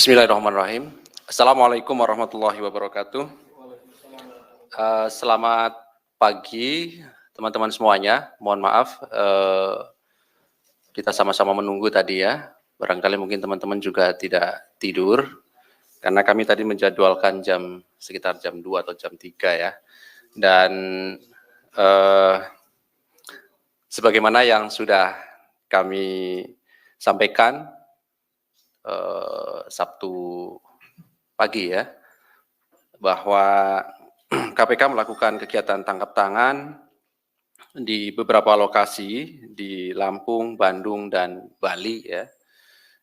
Bismillahirrahmanirrahim. Assalamualaikum warahmatullahi wabarakatuh. Selamat pagi teman-teman semuanya. Mohon maaf kita sama-sama menunggu tadi ya. Barangkali mungkin teman-teman juga tidak tidur karena kami tadi menjadwalkan sekitar jam 2 atau jam 3 ya. Dan sebagaimana yang sudah kami sampaikan Sabtu pagi ya, bahwa KPK melakukan kegiatan tangkap tangan di beberapa lokasi di Lampung, Bandung, dan Bali ya.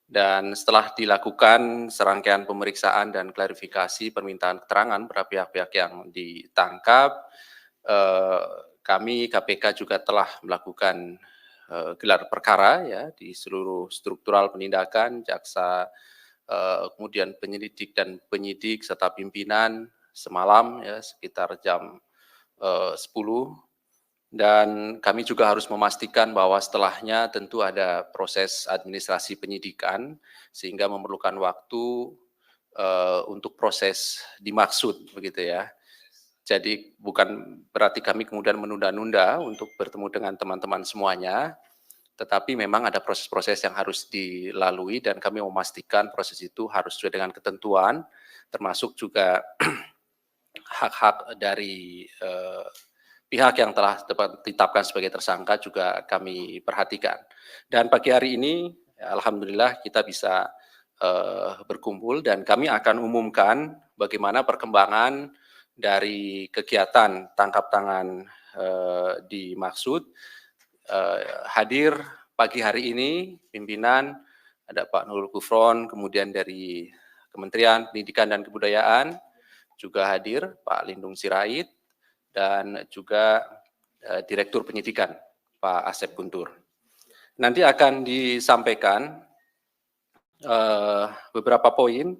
Dan setelah dilakukan serangkaian pemeriksaan dan klarifikasi permintaan keterangan pada pihak-pihak yang ditangkap, kami KPK juga telah melakukan gelar perkara ya di seluruh struktural penindakan, jaksa, kemudian penyelidik dan penyidik serta pimpinan semalam ya sekitar jam 10, dan kami juga harus memastikan bahwa setelahnya tentu ada proses administrasi penyidikan sehingga memerlukan waktu untuk proses dimaksud begitu ya. Jadi bukan berarti kami kemudian menunda-nunda untuk bertemu dengan teman-teman semuanya, tetapi memang ada proses-proses yang harus dilalui dan kami memastikan proses itu harus sesuai dengan ketentuan, termasuk juga hak-hak dari pihak yang telah ditetapkan sebagai tersangka juga kami perhatikan. Dan pagi hari ini, alhamdulillah kita bisa berkumpul dan kami akan umumkan bagaimana perkembangan dari kegiatan tangkap tangan dimaksud. Hadir pagi hari ini pimpinan, ada Pak Nurul Gufron, kemudian dari Kementerian Pendidikan dan Kebudayaan juga hadir Pak Lindung Sirait, dan juga Direktur Penyidikan Pak Asep Guntur. Nanti akan disampaikan beberapa poin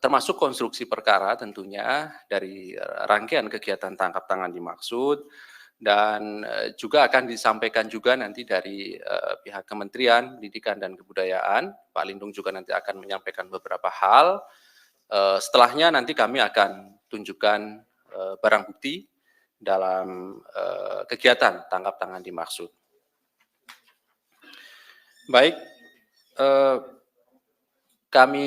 termasuk konstruksi perkara tentunya dari rangkaian kegiatan tangkap tangan dimaksud, dan juga akan disampaikan juga nanti dari pihak Kementerian Pendidikan dan Kebudayaan. Pak Lindung juga nanti akan menyampaikan beberapa hal. Setelahnya nanti kami akan tunjukkan barang bukti dalam kegiatan tangkap tangan dimaksud. Baik, kami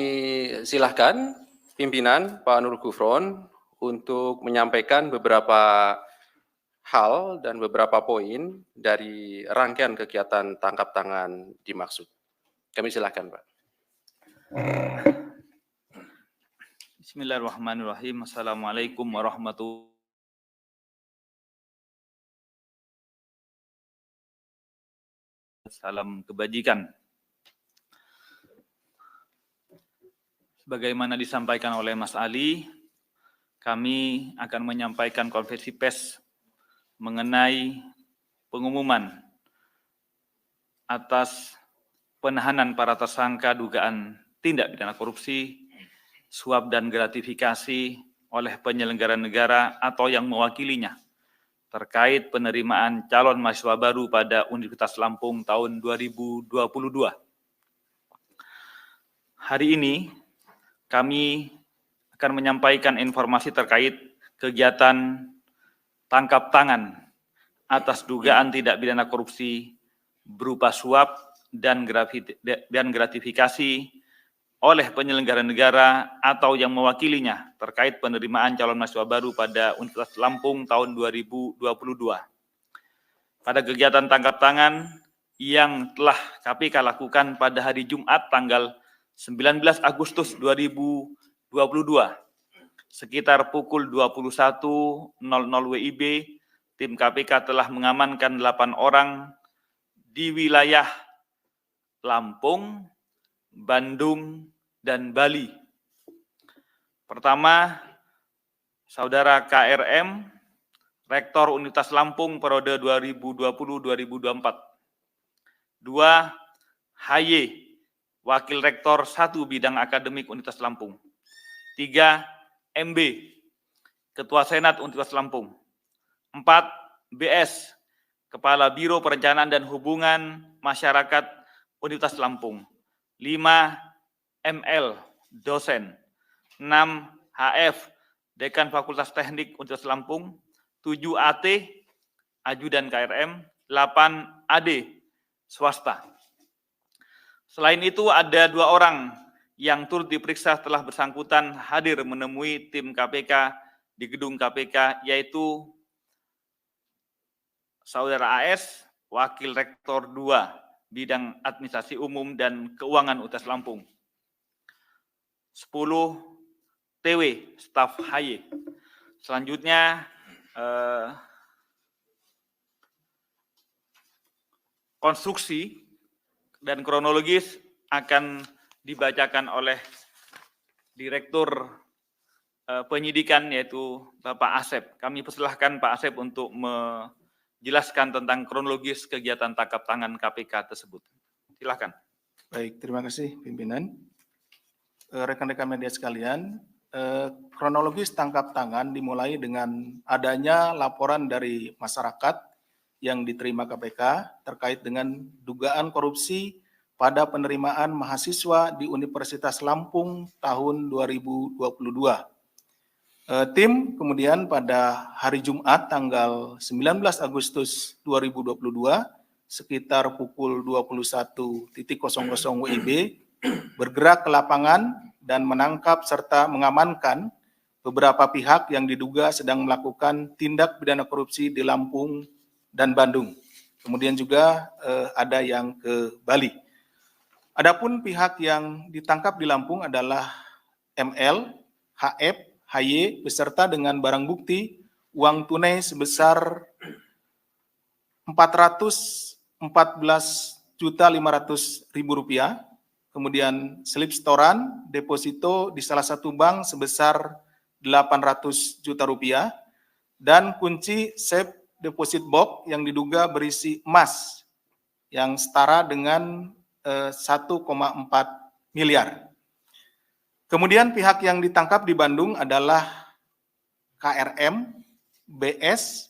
silahkan pimpinan Pak Nurul Gufron untuk menyampaikan beberapa hal dan beberapa poin dari rangkaian kegiatan tangkap tangan dimaksud. Kami silahkan Pak. Bismillahirrahmanirrahim. Assalamualaikum warahmatullahi wabarakatuh. Salam kebajikan. Sebagaimana disampaikan oleh Mas Ali, kami akan menyampaikan konferensi pers mengenai pengumuman atas penahanan para tersangka dugaan tindak pidana korupsi, suap dan gratifikasi oleh penyelenggara negara atau yang mewakilinya terkait penerimaan calon mahasiswa baru pada Universitas Lampung tahun 2022. Hari ini kami akan menyampaikan informasi terkait kegiatan tangkap tangan atas dugaan tindak pidana korupsi berupa suap dan gratifikasi oleh penyelenggara negara atau yang mewakilinya terkait penerimaan calon mahasiswa baru pada Universitas Lampung tahun 2022. Pada kegiatan tangkap tangan yang telah KPK lakukan pada hari Jumat tanggal 19 Agustus 2022, sekitar pukul 21.00 WIB, tim KPK telah mengamankan 8 orang di wilayah Lampung, Bandung, dan Bali. Pertama, Saudara KRM, Rektor Universitas Lampung periode 2020-2024. 2, HY, Wakil Rektor 1 Bidang Akademik Universitas Lampung. 3, MB, Ketua Senat Universitas Lampung. 4, BS, Kepala Biro Perencanaan dan Hubungan Masyarakat Universitas Lampung. 5, ML, dosen. 6 HF, Dekan Fakultas Teknik Universitas Lampung. 7 AT, Ajudan KRM. 8 AD, swasta. Selain itu ada 2 orang yang turut diperiksa setelah bersangkutan hadir menemui tim KPK di gedung KPK, yaitu Saudara AS, Wakil Rektor 2, Bidang Administrasi Umum dan Keuangan UTS Lampung. 10 TW, staf HY. Selanjutnya, konstruksi dan kronologis akan dibacakan oleh Direktur Penyidikan, yaitu Bapak Asep. Kami persilahkan Pak Asep untuk menjelaskan tentang kronologis kegiatan tangkap tangan KPK tersebut. Silakan. Baik, terima kasih pimpinan. Rekan-rekan media sekalian, kronologis tangkap tangan dimulai dengan adanya laporan dari masyarakat yang diterima KPK terkait dengan dugaan korupsi pada penerimaan mahasiswa di Universitas Lampung tahun 2022. Tim kemudian pada hari Jumat tanggal 19 Agustus 2022 sekitar pukul 21.00 WIB bergerak ke lapangan dan menangkap serta mengamankan beberapa pihak yang diduga sedang melakukan tindak pidana korupsi di Lampung dan Bandung. Kemudian juga ada yang ke Bali. Adapun pihak yang ditangkap di Lampung adalah ML, HF, HY beserta dengan barang bukti uang tunai sebesar Rp414.500.000, kemudian slip setoran deposito di salah satu bank sebesar Rp800 juta, dan kunci safe deposit box yang diduga berisi emas yang setara dengan 1,4 miliar. Kemudian pihak yang ditangkap di Bandung adalah KRM, BS,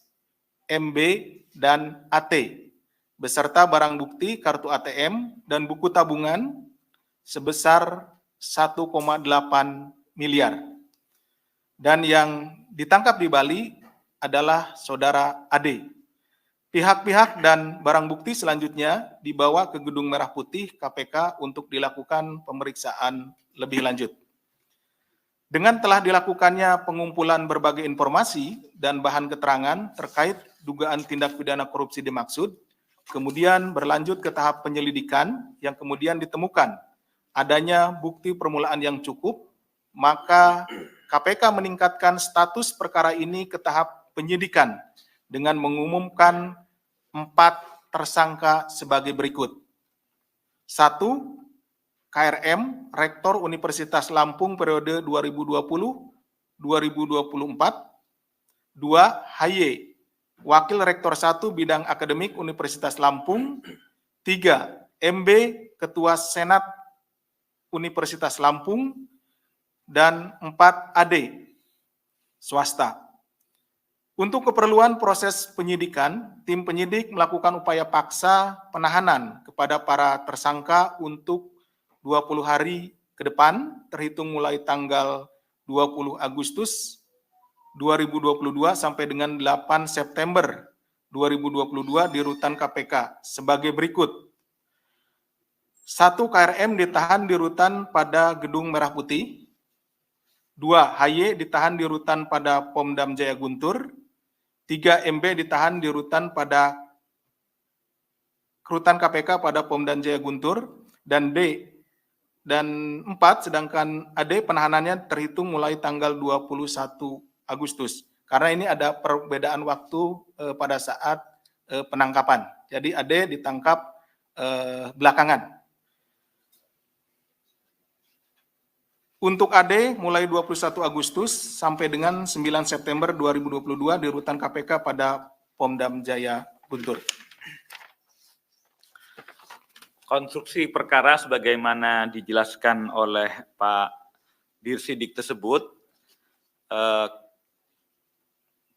MB, dan AT, beserta barang bukti kartu ATM dan buku tabungan sebesar 1,8 miliar. Dan yang ditangkap di Bali adalah Saudara AD. Pihak-pihak dan barang bukti selanjutnya dibawa ke Gedung Merah Putih KPK untuk dilakukan pemeriksaan lebih lanjut. Dengan telah dilakukannya pengumpulan berbagai informasi dan bahan keterangan terkait dugaan tindak pidana korupsi dimaksud, kemudian berlanjut ke tahap penyelidikan yang kemudian ditemukan adanya bukti permulaan yang cukup, maka KPK meningkatkan status perkara ini ke tahap penyidikan dengan mengumumkan 4 tersangka sebagai berikut. 1. KRM, Rektor Universitas Lampung periode 2020-2024. 2. HY, Wakil Rektor 1 Bidang Akademik Universitas Lampung. 3. MB, Ketua Senat Universitas Lampung. Dan 4. AD, swasta. Untuk keperluan proses penyidikan, tim penyidik melakukan upaya paksa penahanan kepada para tersangka untuk 20 hari ke depan, terhitung mulai tanggal 20 Agustus 2022 sampai dengan 8 September 2022 di rutan KPK sebagai berikut. 1. KRM ditahan di rutan pada Gedung Merah Putih. 2. HY ditahan di rutan pada Pomdam Jaya Guntur. 3. MB ditahan di rutan KPK pada Pomdam Jaya Guntur. Dan 4, sedangkan AD penahanannya terhitung mulai tanggal 21 Agustus. Karena ini ada perbedaan waktu pada saat penangkapan. Jadi AD ditangkap belakangan. Untuk AD mulai 21 Agustus sampai dengan 9 September 2022 di rutan KPK pada Pomdam Jaya Guntur. Konstruksi perkara sebagaimana dijelaskan oleh Pak Dirsidik tersebut,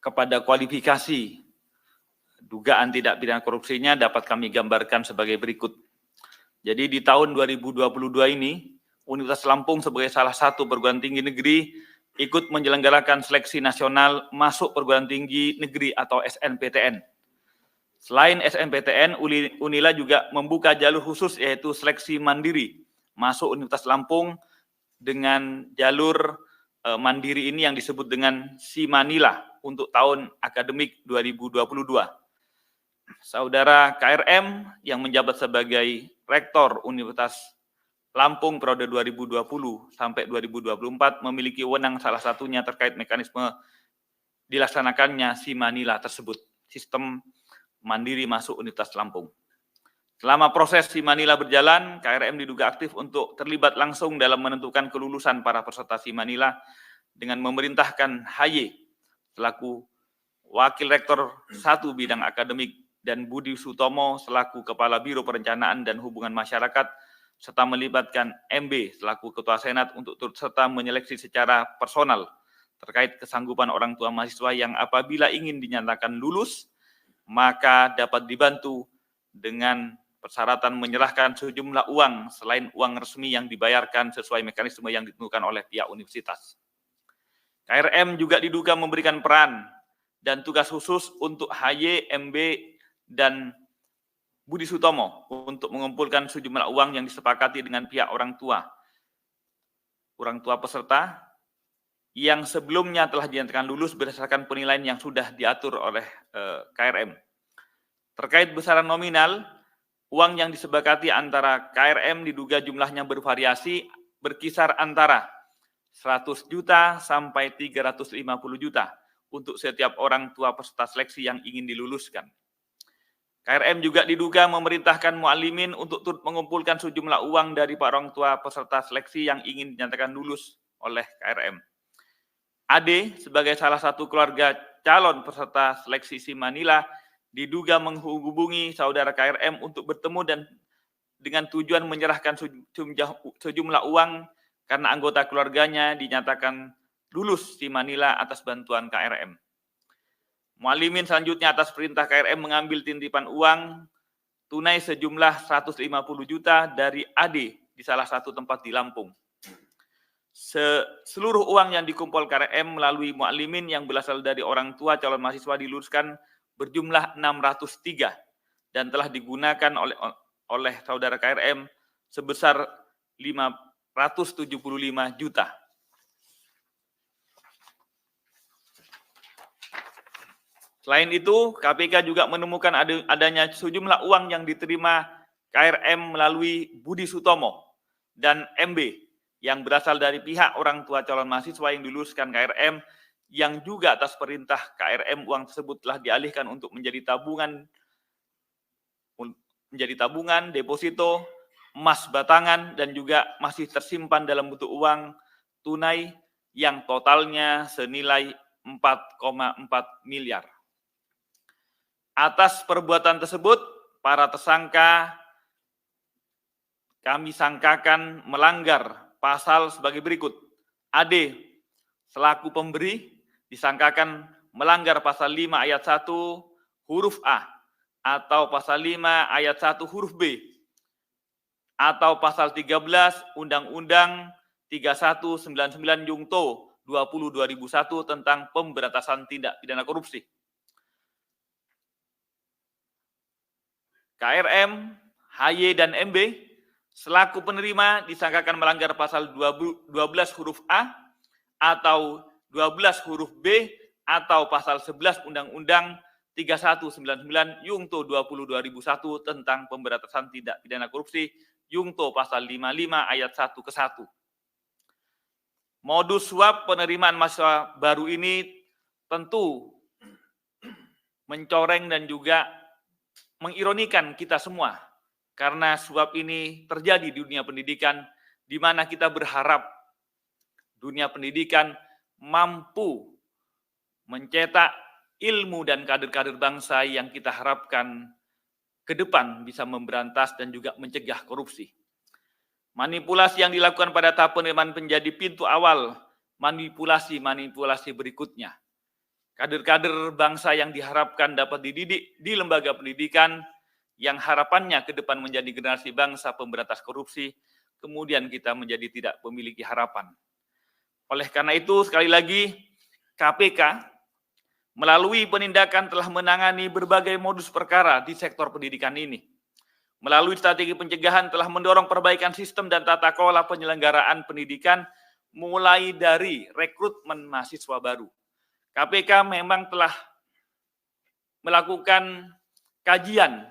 kepada kualifikasi dugaan tidak pidana korupsinya dapat kami gambarkan sebagai berikut. Jadi di tahun 2022 ini, Universitas Lampung sebagai salah satu perguruan tinggi negeri ikut menyelenggarakan seleksi nasional masuk perguruan tinggi negeri atau SNPTN. Selain SNPTN, Unila juga membuka jalur khusus yaitu seleksi mandiri masuk Universitas Lampung dengan jalur mandiri ini yang disebut dengan Simanila untuk tahun akademik 2022. Saudara KRM yang menjabat sebagai Rektor Universitas Lampung periode 2020 sampai 2024 memiliki wewenang salah satunya terkait mekanisme dilaksanakannya Simanila tersebut, sistem mandiri masuk Universitas Lampung. Selama proses Simanila berjalan, KRM diduga aktif untuk terlibat langsung dalam menentukan kelulusan para peserta Simanila dengan memerintahkan HY selaku Wakil Rektor 1 Bidang Akademik dan Budi Sutomo selaku Kepala Biro Perencanaan dan Hubungan Masyarakat serta melibatkan MB selaku Ketua Senat untuk turut serta menyeleksi secara personal terkait kesanggupan orang tua mahasiswa yang apabila ingin dinyatakan lulus, maka dapat dibantu dengan persyaratan menyerahkan sejumlah uang selain uang resmi yang dibayarkan sesuai mekanisme yang ditentukan oleh pihak universitas. KRM juga diduga memberikan peran dan tugas khusus untuk HY, MB, dan Budi Sutomo untuk mengumpulkan sejumlah uang yang disepakati dengan pihak orang tua peserta yang sebelumnya telah dinyatakan lulus berdasarkan penilaian yang sudah diatur oleh KRM. Terkait besaran nominal, uang yang disepakati antara KRM diduga jumlahnya bervariasi berkisar antara 100 juta sampai 350 juta untuk setiap orang tua peserta seleksi yang ingin diluluskan. KRM juga diduga memerintahkan mu'alimin untuk turut mengumpulkan sejumlah uang dari para orang tua peserta seleksi yang ingin dinyatakan lulus oleh KRM. AD sebagai salah satu keluarga calon peserta seleksi Simanila diduga menghubungi saudara KRM untuk bertemu dan dengan tujuan menyerahkan sejumlah uang karena anggota keluarganya dinyatakan lulus Simanila atas bantuan KRM. Mu'alimin selanjutnya atas perintah KRM mengambil titipan uang tunai sejumlah 150 juta dari AD di salah satu tempat di Lampung. Seluruh uang yang dikumpul KRM melalui mu'alimin yang berasal dari orang tua calon mahasiswa diluluskan berjumlah 603 dan telah digunakan oleh saudara KRM sebesar 575 juta. Selain itu, KPK juga menemukan adanya sejumlah uang yang diterima KRM melalui Budi Sutomo dan MB yang berasal dari pihak orang tua calon mahasiswa yang diluluskan KRM yang juga atas perintah KRM uang tersebut telah dialihkan untuk menjadi tabungan, deposito, emas batangan dan juga masih tersimpan dalam bentuk uang tunai yang totalnya senilai 4,4 miliar. Atas perbuatan tersebut, para tersangka kami sangkakan melanggar pasal sebagai berikut. AD selaku pemberi disangkakan melanggar pasal 5 ayat 1 huruf A atau pasal 5 ayat 1 huruf B atau pasal 13 Undang-Undang 3199 Jungto 20/2001 tentang pemberantasan tindak pidana korupsi. KRM, HY, dan MB selaku penerima disangkakan melanggar pasal 12 huruf A atau 12 huruf B atau pasal 11 Undang-Undang 3199 Jungto 20/2001 tentang pemberantasan tindak pidana korupsi Jungto pasal 55 ayat 1 ke 1. Modus suap penerimaan mahasiswa baru ini tentu mencoreng dan juga mengironikan kita semua karena suap ini terjadi di dunia pendidikan di mana kita berharap dunia pendidikan mampu mencetak ilmu dan kader-kader bangsa yang kita harapkan ke depan bisa memberantas dan juga mencegah korupsi. Manipulasi yang dilakukan pada tahap penerimaan menjadi pintu awal manipulasi berikutnya. Kader-kader bangsa yang diharapkan dapat dididik di lembaga pendidikan yang harapannya ke depan menjadi generasi bangsa pemberantas korupsi kemudian kita menjadi tidak memiliki harapan. Oleh karena itu, sekali lagi, KPK melalui penindakan telah menangani berbagai modus perkara di sektor pendidikan ini. Melalui strategi pencegahan telah mendorong perbaikan sistem dan tata kelola penyelenggaraan pendidikan mulai dari rekrutmen mahasiswa baru. KPK memang telah melakukan kajian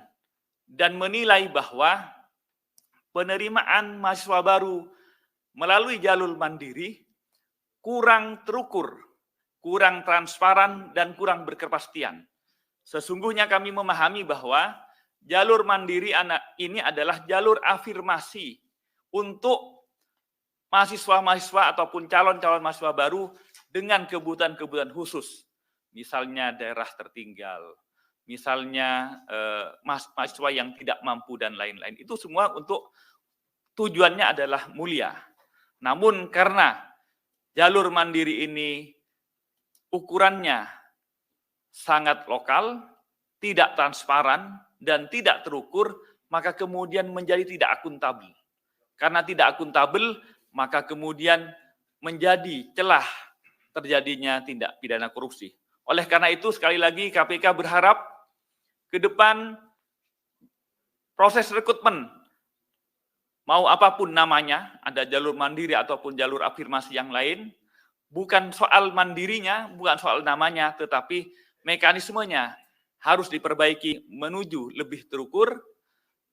dan menilai bahwa penerimaan mahasiswa baru melalui jalur mandiri kurang terukur, kurang transparan, dan kurang berkepastian. Sesungguhnya kami memahami bahwa jalur mandiri ini adalah jalur afirmasi untuk mahasiswa-mahasiswa ataupun calon-calon mahasiswa baru dengan kebutuhan-kebutuhan khusus. Misalnya daerah tertinggal, misalnya mahasiswa yang tidak mampu dan lain-lain. Itu semua untuk tujuannya adalah mulia. Namun karena jalur mandiri ini ukurannya sangat lokal, tidak transparan, dan tidak terukur, maka kemudian menjadi tidak akuntabel. Karena tidak akuntabel, maka kemudian menjadi celah terjadinya tindak pidana korupsi. Oleh karena itu, sekali lagi KPK berharap ke depan proses rekrutmen, mau apapun namanya, ada jalur mandiri ataupun jalur afirmasi yang lain, bukan soal mandirinya, bukan soal namanya, tetapi mekanismenya harus diperbaiki menuju lebih terukur,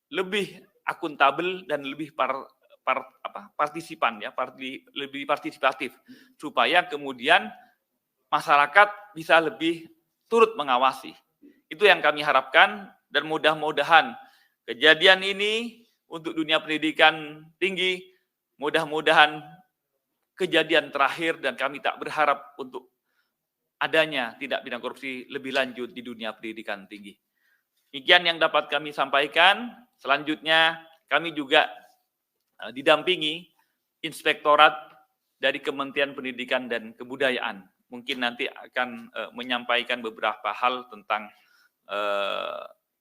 lebih akuntabel, dan lebih partisipan, ya, lebih partisipatif, supaya kemudian masyarakat bisa lebih turut mengawasi. Itu yang kami harapkan, dan mudah-mudahan kejadian ini untuk dunia pendidikan tinggi, mudah-mudahan kejadian terakhir, dan kami tak berharap untuk adanya tindak pidana korupsi lebih lanjut di dunia pendidikan tinggi. Demikian yang dapat kami sampaikan. Selanjutnya kami juga didampingi inspektorat dari Kementerian Pendidikan dan Kebudayaan. Mungkin nanti akan menyampaikan beberapa hal tentang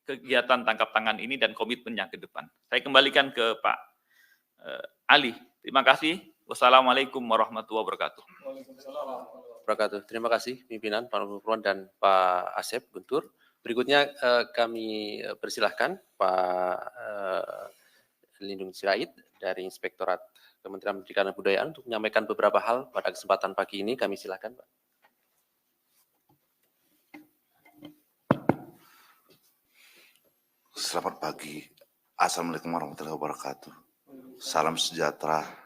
kegiatan tangkap tangan ini dan komitmennya ke depan. Saya kembalikan ke Pak Ali. Terima kasih. Wassalamualaikum warahmatullahi wabarakatuh. Terima kasih pimpinan Pak Nurul dan Pak Asep Guntur. Berikutnya kami persilahkan Pak Lindung Sirait dari Inspektorat Kementerian Pendidikan dan Kebudayaan untuk menyampaikan beberapa hal pada kesempatan pagi ini. Kami silakan, Pak. Selamat pagi. Assalamualaikum warahmatullahi wabarakatuh. Salam sejahtera.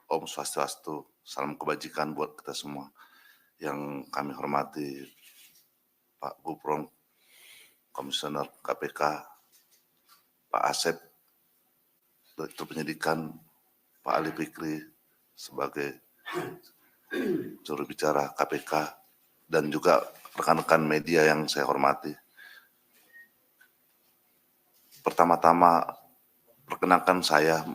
Om Swastiastu, salam kebajikan buat kita semua. Yang kami hormati Pak Gufron, Komisioner KPK, Pak Asep, Direktur Penyidikan, Pak Ali Fikri sebagai juru bicara KPK, dan juga rekan-rekan media yang saya hormati. Pertama-tama, perkenankan saya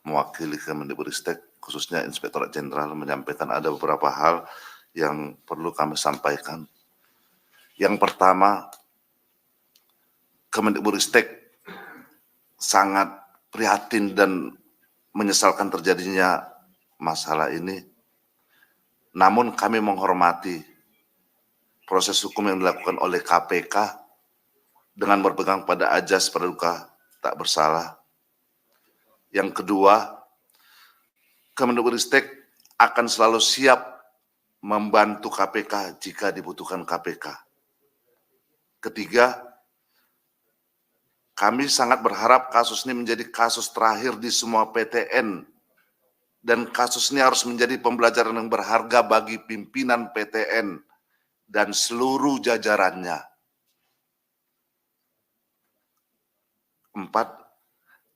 mewakili Kemendikbudristek, khususnya Inspektorat Jenderal, menyampaikan ada beberapa hal yang perlu kami sampaikan. Yang pertama, Kemendikbudristek sangat prihatin dan menyesalkan terjadinya masalah ini. Namun kami menghormati proses hukum yang dilakukan oleh KPK dengan berpegang pada ajas praduga tak bersalah. Yang kedua, Kemendikbudristek akan selalu siap membantu KPK jika dibutuhkan KPK. Ketiga, kami sangat berharap kasus ini menjadi kasus terakhir di semua PTN, dan kasus ini harus menjadi pembelajaran yang berharga bagi pimpinan PTN dan seluruh jajarannya. 4.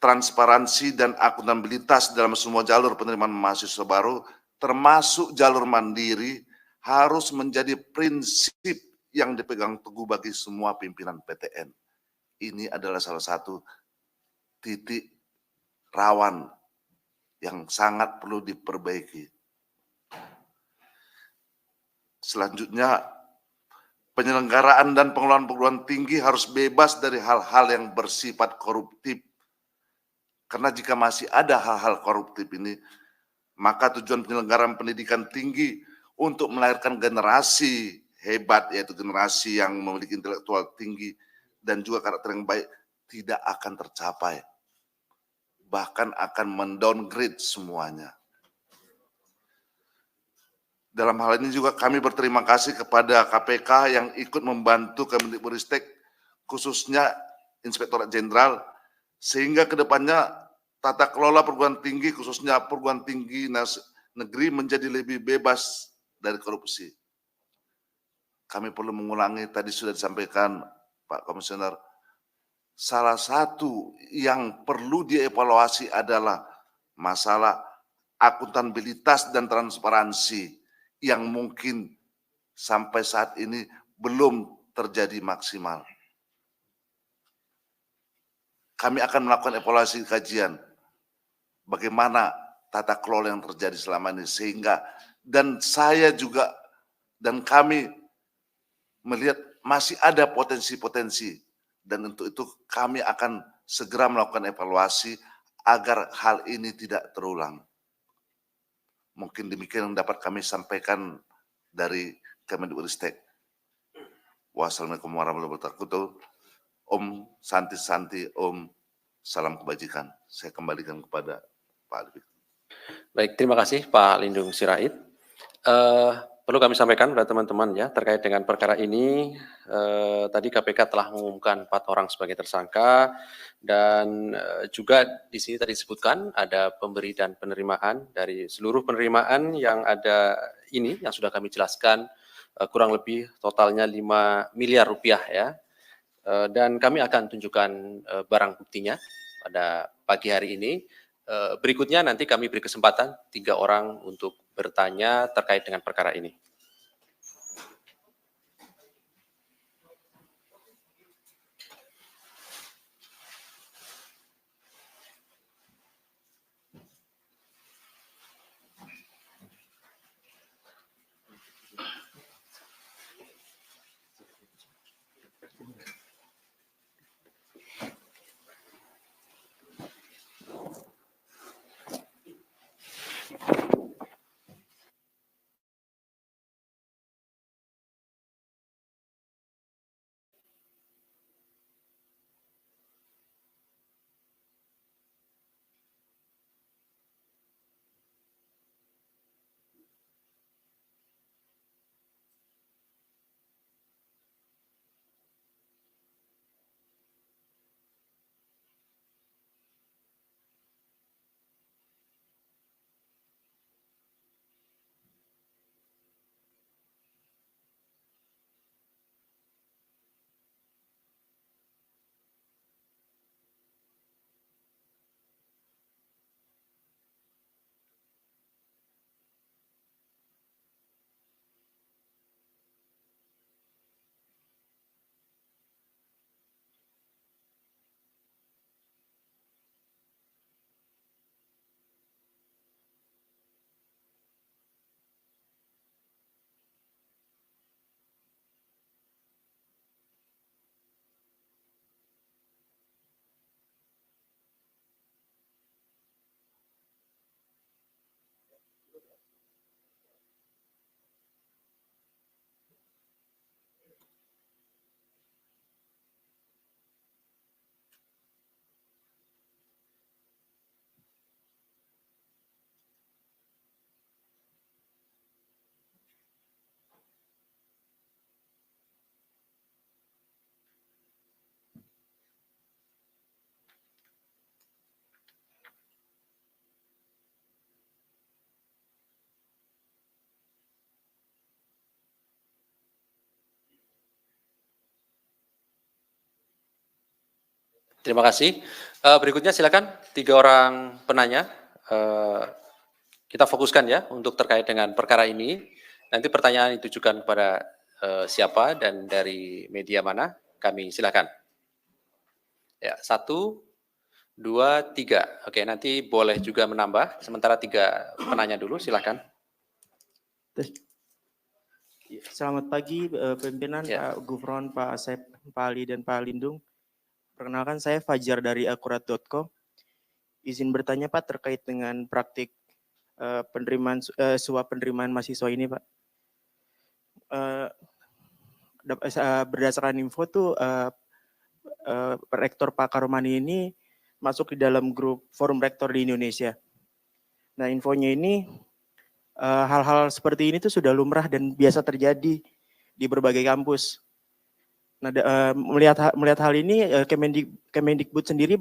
Transparansi dan akuntabilitas dalam semua jalur penerimaan mahasiswa baru, termasuk jalur mandiri, harus menjadi prinsip yang dipegang teguh bagi semua pimpinan PTN. Ini adalah salah satu titik rawan yang sangat perlu diperbaiki. Selanjutnya, penyelenggaraan dan pengelolaan perguruan tinggi harus bebas dari hal-hal yang bersifat koruptif. Karena jika masih ada hal-hal koruptif ini, maka tujuan penyelenggaraan pendidikan tinggi untuk melahirkan generasi hebat, yaitu generasi yang memiliki intelektual tinggi dan juga karakter yang baik, tidak akan tercapai. Bahkan akan mendowngrade semuanya. Dalam hal ini juga kami berterima kasih kepada KPK yang ikut membantu Kemendikbudristek, khususnya Inspektorat Jenderal, sehingga kedepannya tata kelola perguruan tinggi, khususnya perguruan tinggi negeri menjadi lebih bebas dari korupsi. Kami perlu mengulangi, tadi sudah disampaikan Pak Komisioner, salah satu yang perlu dievaluasi adalah masalah akuntabilitas dan transparansi yang mungkin sampai saat ini belum terjadi maksimal. Kami akan melakukan evaluasi kajian bagaimana tata kelola yang terjadi selama ini, sehingga dan saya juga dan kami melihat masih ada potensi-potensi, dan untuk itu kami akan segera melakukan evaluasi agar hal ini tidak terulang. Mungkin demikian yang dapat kami sampaikan dari Kemendikbudristek. Wassalamualaikum warahmatullahi wabarakatuh. Om Santi, Om salam kebajikan. Saya kembalikan kepada Pak Alif. Baik, terima kasih Pak Lindung Sirait. Perlu kami sampaikan kepada teman-teman ya, terkait dengan perkara ini, tadi KPK telah mengumumkan 4 orang sebagai tersangka, dan juga di sini tadi disebutkan ada pemberi dan penerimaan. Dari seluruh penerimaan yang ada ini, yang sudah kami jelaskan, kurang lebih totalnya 5 miliar rupiah ya. Dan kami akan tunjukkan barang buktinya pada pagi hari ini. Berikutnya nanti kami beri kesempatan 3 orang untuk bertanya terkait dengan perkara ini. Terima kasih. Berikutnya silakan 3 orang penanya. Kita fokuskan ya untuk terkait dengan perkara ini. Nanti pertanyaan ditujukan kepada siapa dan dari media mana, kami silakan. Ya, 1, 2, 3. Oke, nanti boleh juga menambah. Sementara 3 penanya dulu, silakan. Selamat pagi pimpinan, Ya. Pak Gufron, Pak Asep, Pak Ali, dan Pak Lindung. Perkenalkan saya Fajar dari akurat.com. Izin bertanya Pak terkait dengan praktik suap penerimaan mahasiswa ini Pak. Berdasarkan info tuh Rektor Pak Karomani ini masuk di dalam grup forum rektor di Indonesia. Nah infonya ini hal-hal seperti ini tuh sudah lumrah dan biasa terjadi di berbagai kampus. Nah, melihat hal ini, Kemendikbud sendiri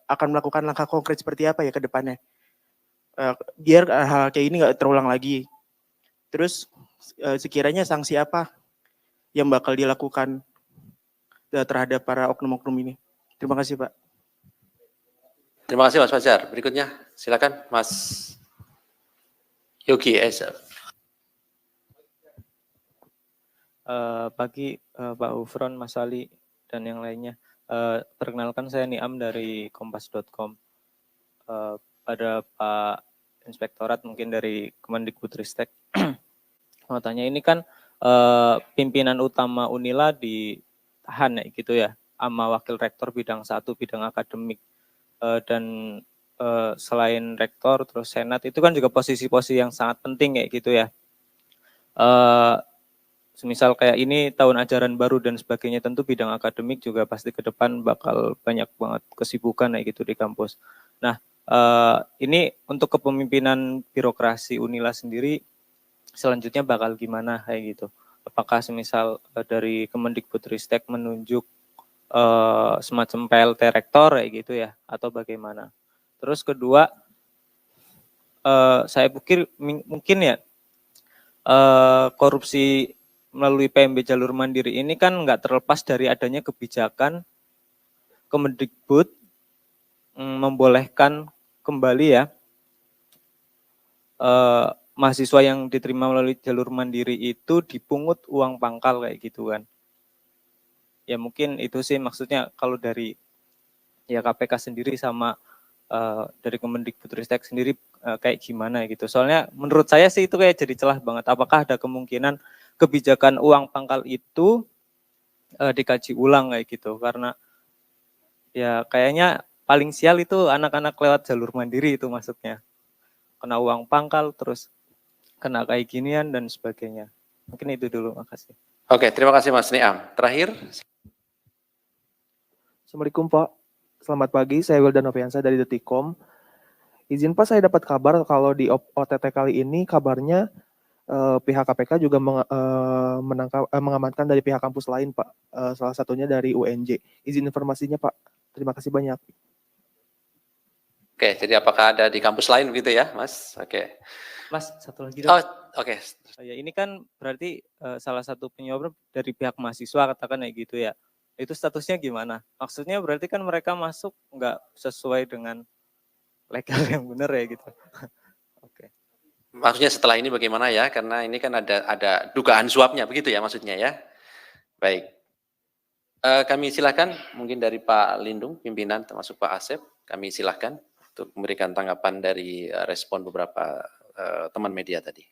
akan melakukan langkah konkret seperti apa ya ke depannya, biar hal kayak ini nggak terulang lagi. Terus sekiranya sanksi apa yang bakal dilakukan terhadap para oknum-oknum ini? Terima kasih Pak. Terima kasih Mas Fajar. Berikutnya silakan Mas Yogi Esa. Pagi Pak Ufron, Mas Ali, dan yang lainnya. Perkenalkan saya Niam dari kompas.com. Pada Pak Inspektorat mungkin dari Kemendikbudristek. Mau tanya, ini kan pimpinan utama Unila ditahan ya gitu ya, sama Wakil Rektor bidang 1 bidang akademik. Dan selain Rektor terus Senat itu kan juga posisi-posisi yang sangat penting kayak gitu ya. Semisal kayak ini tahun ajaran baru dan sebagainya, tentu bidang akademik juga pasti ke depan bakal banyak banget kesibukan kayak gitu di kampus. Nah, ini untuk kepemimpinan birokrasi Unila sendiri selanjutnya bakal gimana kayak gitu? Apakah semisal dari Kemendikbudristek menunjuk semacam PLT rektor kayak gitu ya, atau bagaimana? Terus kedua, saya pikir mungkin ya korupsi melalui PMB jalur mandiri ini kan nggak terlepas dari adanya kebijakan Kemendikbud membolehkan kembali ya mahasiswa yang diterima melalui jalur mandiri itu dipungut uang pangkal kayak gitu kan. Ya mungkin itu sih maksudnya kalau dari ya KPK sendiri sama dari Kemendikbudristek sendiri kayak gimana gitu. Soalnya menurut saya sih itu kayak jadi celah banget. Apakah ada kemungkinan kebijakan uang pangkal itu dikaji ulang kayak gitu, karena ya kayaknya paling sial itu anak-anak lewat jalur mandiri itu masuknya, kena uang pangkal terus kena kayak ginian dan sebagainya. Mungkin itu dulu, makasih. Oke, terima kasih Mas Niam. Terakhir. Assalamualaikum Pak, selamat pagi, saya Wildan Noviansa dari Detikcom. Izin Pak, saya dapat kabar kalau di OTT kali ini kabarnya pihak KPK juga mengamankan dari pihak kampus lain Pak, salah satunya dari UNJ. Izin informasinya Pak, terima kasih banyak. Oke, jadi apakah ada di kampus lain begitu ya Mas? Oke. Mas, satu lagi Oh, dong. oke. Ya, ini kan berarti salah satu penyuap dari pihak mahasiswa katakan kayak gitu ya. Itu statusnya gimana? Maksudnya berarti kan mereka masuk nggak sesuai dengan legal yang benar ya gitu. Oke. Maksudnya setelah ini bagaimana ya? Karena ini kan ada dugaan suapnya begitu ya maksudnya ya. Baik. Kami silakan mungkin dari Pak Lindung pimpinan termasuk Pak Asep, kami silakan untuk memberikan tanggapan dari respon beberapa teman media tadi.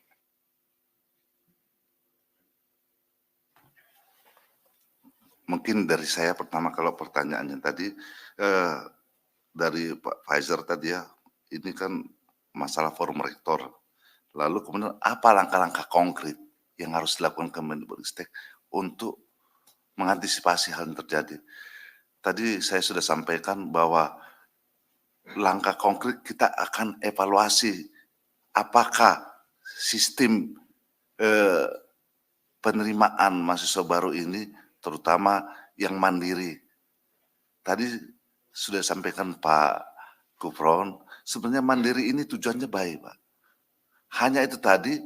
Mungkin dari saya pertama, kalau pertanyaannya tadi dari Pak Faizar tadi ya, ini kan masalah forum rektor. Lalu kemudian apa langkah-langkah konkret yang harus dilakukan Kemendikbudristek untuk mengantisipasi hal yang terjadi. Tadi saya sudah sampaikan bahwa langkah konkret kita akan evaluasi apakah sistem penerimaan mahasiswa baru ini, terutama yang mandiri. Tadi sudah sampaikan Pak Gufron, sebenarnya mandiri ini tujuannya baik, Pak. Hanya itu tadi,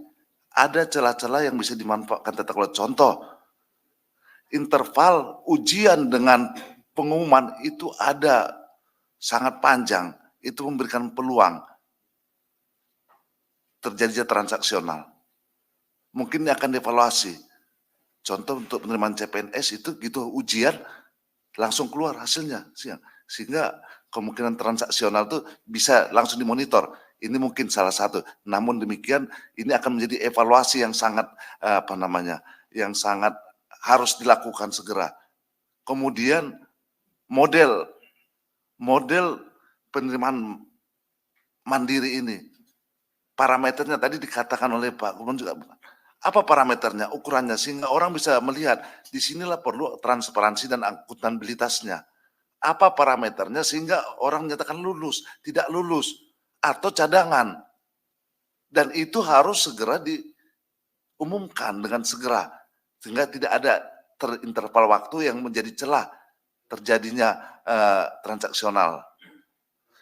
ada celah-celah yang bisa dimanfaatkan tata kelola. Contoh, interval ujian dengan pengumuman itu ada sangat panjang, itu memberikan peluang terjadinya transaksional. Mungkin akan dievaluasi. Contoh untuk penerimaan CPNS itu gitu ujian langsung keluar hasilnya, sehingga kemungkinan transaksional itu bisa langsung dimonitor. Ini mungkin salah satu. Namun demikian ini akan menjadi evaluasi yang sangat yang sangat harus dilakukan segera. Kemudian model penerimaan mandiri ini. Parameternya tadi dikatakan oleh Pak Gubernur juga. Apa parameternya, ukurannya, sehingga orang bisa melihat di sinilah perlu transparansi dan akuntabilitasnya. Apa parameternya sehingga orang menyatakan lulus, tidak lulus, atau cadangan. Dan itu harus segera diumumkan dengan segera, sehingga tidak ada terinterval waktu yang menjadi celah terjadinya transaksional.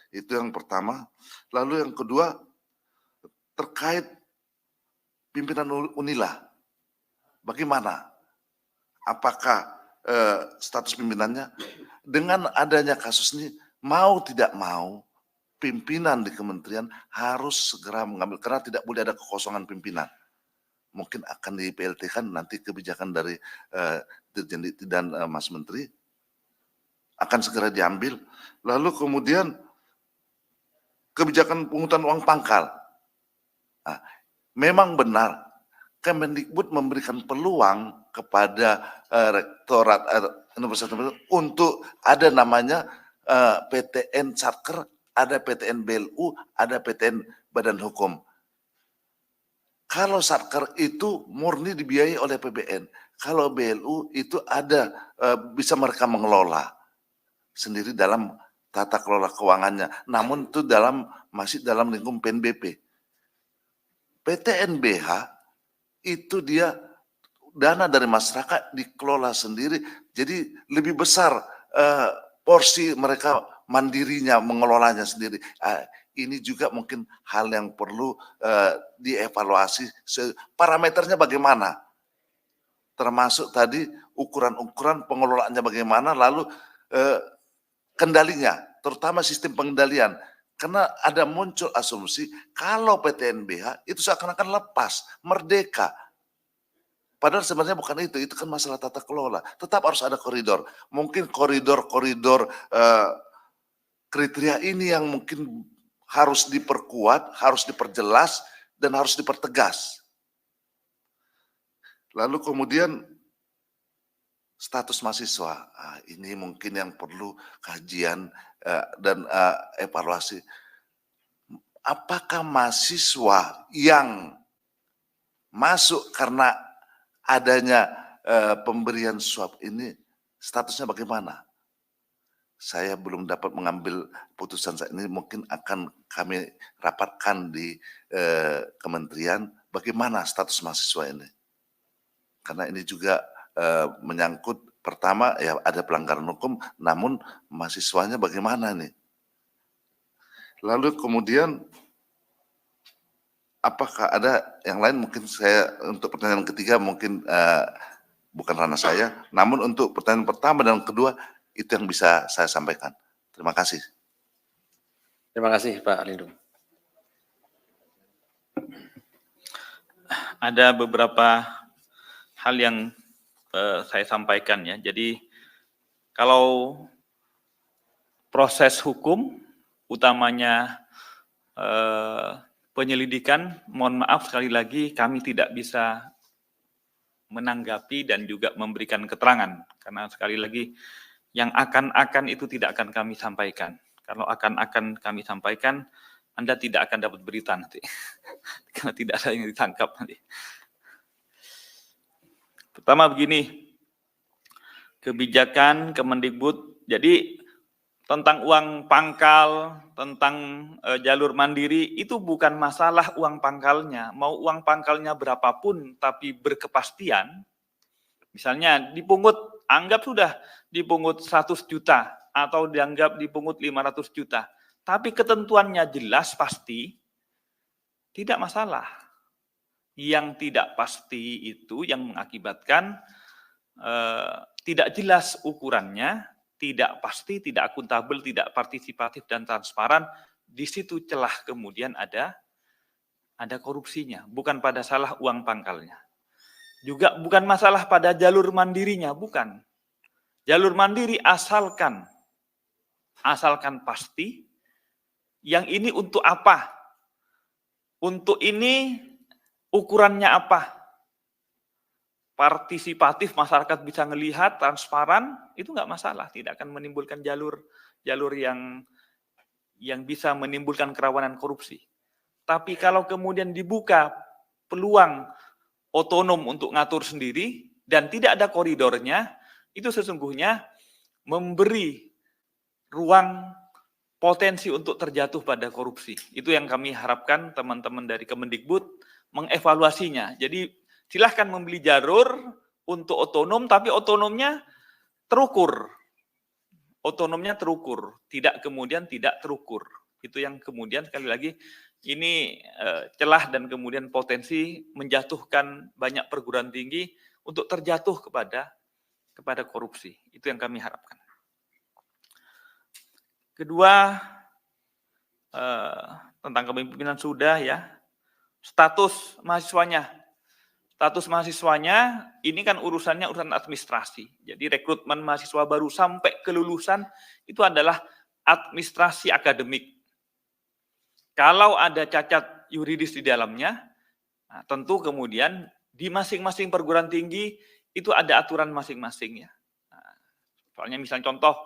Itu yang pertama. Lalu yang kedua, terkait pimpinan Unila, bagaimana? Apakah status pimpinannya? Dengan adanya kasus ini, mau tidak mau, pimpinan di kementerian harus segera mengambil, karena tidak boleh ada kekosongan pimpinan. Mungkin akan di PLT kan nanti kebijakan dari Dirjen Dikti dan Mas Menteri akan segera diambil. Lalu kemudian kebijakan pungutan uang pangkal. Nah, memang benar Kemendikbud memberikan peluang kepada Rektorat Universitas untuk ada namanya PTN Satker, ada PTN BLU, ada PTN Badan Hukum. Kalau Satker itu murni dibiayai oleh APBN, kalau BLU itu ada bisa mereka mengelola sendiri dalam tata kelola keuangannya, namun itu masih dalam lingkup PNBP. PTNBH itu dia dana dari masyarakat dikelola sendiri, jadi lebih besar porsi mereka mandirinya mengelolanya sendiri. Ini juga mungkin hal yang perlu dievaluasi. Parameternya bagaimana? Termasuk tadi ukuran-ukuran pengelolaannya bagaimana, lalu kendalinya, terutama sistem pengendalian. Karena ada muncul asumsi kalau PTNBH itu seakan-akan lepas, merdeka. Padahal sebenarnya bukan itu kan masalah tata kelola. Tetap harus ada koridor. Mungkin koridor-koridor kriteria ini yang mungkin harus diperkuat, harus diperjelas, dan harus dipertegas. Lalu kemudian status mahasiswa, ini mungkin yang perlu kajian dan evaluasi. Apakah mahasiswa yang masuk karena adanya pemberian suap ini statusnya bagaimana? Saya belum dapat mengambil putusan saat ini, mungkin akan kami rapatkan di kementerian bagaimana status mahasiswa ini. Karena ini juga menyangkut, pertama ya ada pelanggaran hukum, namun mahasiswanya bagaimana nih? Lalu kemudian apakah ada yang lain? Mungkin saya untuk pertanyaan ketiga mungkin bukan ranah saya, namun untuk pertanyaan pertama dan kedua itu yang bisa saya sampaikan. Terima kasih. Terima kasih Pak Lindung. Ada beberapa hal yang saya sampaikan ya. Jadi kalau proses hukum utamanya penyelidikan, mohon maaf sekali lagi kami tidak bisa menanggapi dan juga memberikan keterangan karena sekali lagi yang akan itu tidak akan kami sampaikan. Kalau akan kami sampaikan, Anda tidak akan dapat berita nanti karena tidak ada yang ditangkap nanti. Pertama begini, kebijakan Kemendikbud, jadi tentang uang pangkal, tentang jalur mandiri, itu bukan masalah uang pangkalnya. Mau uang pangkalnya berapapun, tapi berkepastian, misalnya dipungut, anggap sudah dipungut 100 juta, atau dianggap dipungut 500 juta, tapi ketentuannya jelas, pasti, tidak masalah. Yang tidak pasti itu yang mengakibatkan tidak jelas ukurannya, tidak pasti, tidak akuntabel, tidak partisipatif dan transparan. Di situ celah kemudian ada korupsinya, bukan pada salah uang pangkalnya. Juga bukan masalah pada jalur mandirinya, bukan. Jalur mandiri asalkan pasti. Yang ini untuk apa? Untuk ini ukurannya apa? Partisipatif, masyarakat bisa melihat, transparan, itu nggak masalah, tidak akan menimbulkan jalur yang yang bisa menimbulkan kerawanan korupsi. Tapi kalau kemudian dibuka peluang otonom untuk ngatur sendiri dan tidak ada koridornya, itu sesungguhnya memberi ruang potensi untuk terjatuh pada korupsi. Itu yang kami harapkan teman-teman dari Kemendikbud mengevaluasinya. Jadi silahkan membeli jalur untuk otonom, tapi otonomnya terukur. Otonomnya terukur, tidak kemudian tidak terukur. Itu yang kemudian sekali lagi ini celah dan kemudian potensi menjatuhkan banyak perguruan tinggi untuk terjatuh kepada korupsi. Itu yang kami harapkan. Kedua, tentang kepemimpinan sudah ya, status mahasiswanya. Status mahasiswanya ini kan urusannya urusan administrasi. Jadi rekrutmen mahasiswa baru sampai kelulusan itu adalah administrasi akademik. Kalau ada cacat yuridis di dalamnya, nah, tentu kemudian di masing-masing perguruan tinggi itu ada aturan masing-masingnya. Nah, soalnya misalnya contoh,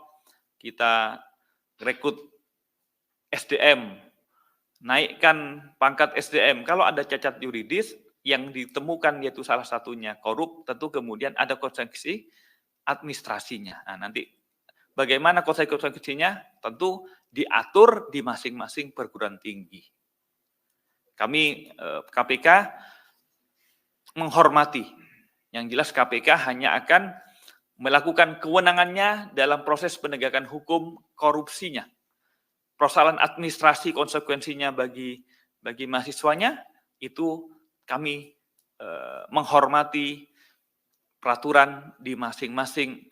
kita rekrut SDM, naikkan pangkat SDM. Kalau ada cacat yuridis yang ditemukan yaitu salah satunya korup, tentu kemudian ada konsekuensi administrasinya. Nah, nanti bagaimana konsekuensinya? Tentu diatur di masing-masing perguruan tinggi. Kami KPK menghormati. Yang jelas KPK hanya akan melakukan kewenangannya dalam proses penegakan hukum korupsinya. Persoalan administrasi konsekuensinya bagi mahasiswanya itu kami menghormati peraturan di masing-masing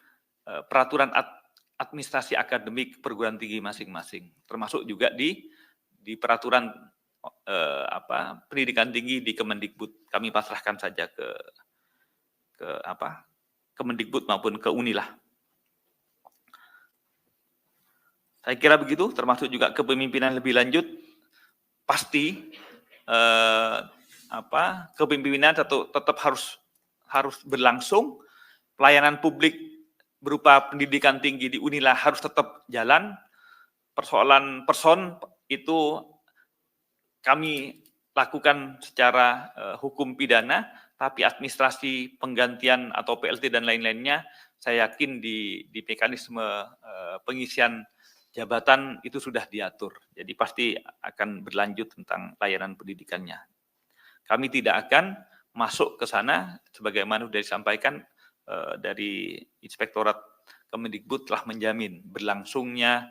peraturan administrasi akademik perguruan tinggi masing-masing, termasuk juga di peraturan pendidikan tinggi di Kemendikbud. Kami pasrahkan saja ke Kemendikbud maupun ke Unilah. Saya kira begitu, termasuk juga kepemimpinan lebih lanjut. Pasti kepemimpinan tetap harus berlangsung. Pelayanan publik berupa pendidikan tinggi di Unilah harus tetap jalan. Persoalan person itu kami lakukan secara hukum pidana, tapi administrasi penggantian atau PLT dan lain-lainnya, saya yakin di mekanisme pengisian jabatan itu sudah diatur. Jadi pasti akan berlanjut tentang layanan pendidikannya. Kami tidak akan masuk ke sana, sebagaimana sudah disampaikan dari Inspektorat Kemendikbud telah menjamin berlangsungnya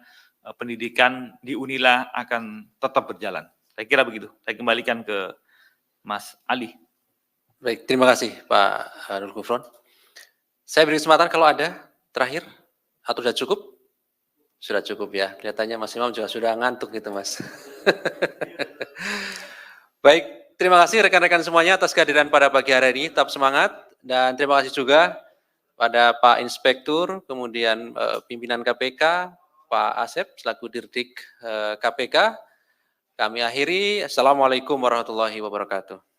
pendidikan di Unila akan tetap berjalan. Saya kira begitu. Saya kembalikan ke Mas Ali. Baik, terima kasih Pak Nur Gufron. Saya beri kesempatan kalau ada terakhir, atau sudah cukup? Sudah cukup ya, kelihatannya Mas Imam juga sudah ngantuk gitu Mas. Baik, terima kasih rekan-rekan semuanya atas kehadiran pada pagi hari ini, tetap semangat, dan terima kasih juga pada Pak Inspektur, kemudian pimpinan KPK, Pak Asep selaku Dirdik KPK. Kami akhiri, Assalamualaikum warahmatullahi wabarakatuh.